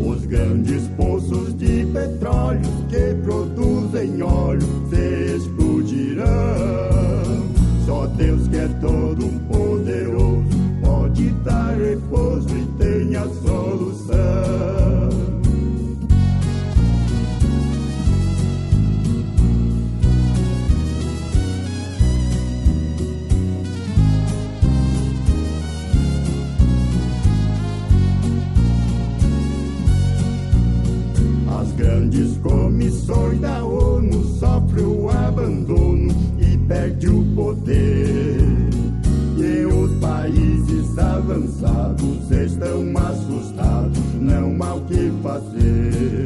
Os grandes poços de petróleo que produzem óleo se explodirão. Só Deus que é todo poderoso pode dar repouso e tem a solução. As grandes comissões da ONU sofrem o abandono e perde o poder. E os países avançados estão assustados, não há o que fazer.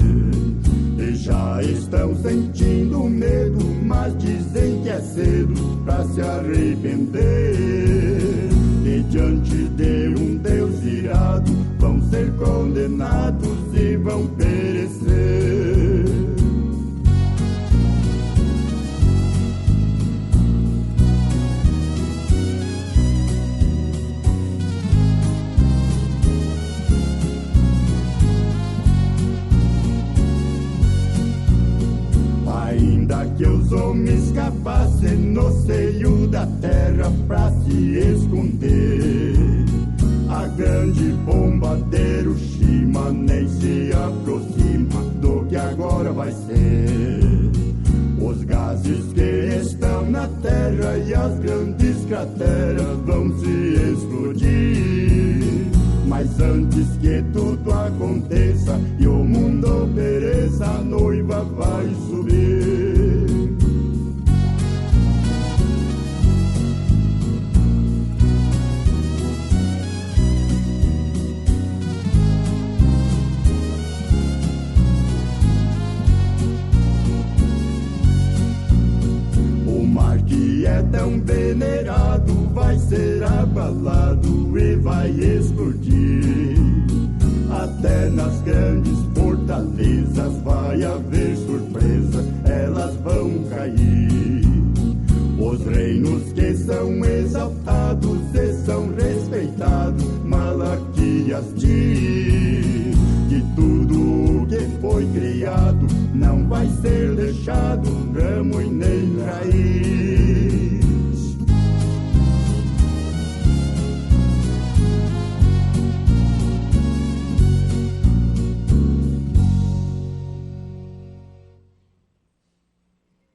E já estão sentindo medo, mas dizem que é cedo pra se arrepender. E diante de um Deus irado, vão ser condenados e vão perecer. Ainda que os homens escapassem no seio da terra pra se esconder, a grande bomba de Hiroshima nem se aproxima do que agora vai ser. Os gases que estão na terra e as grandes crateras vão se explodir. Mas antes que tudo aconteça e o mundo pereça, a noiva vai subir. O mar que é tão venerado vai ser abalado e vai explodir. Até nas grandes fortalezas vai haver surpresa, elas vão cair. Os reinos que são exaltados e são respeitados, Malaquias diz que tudo o que foi criado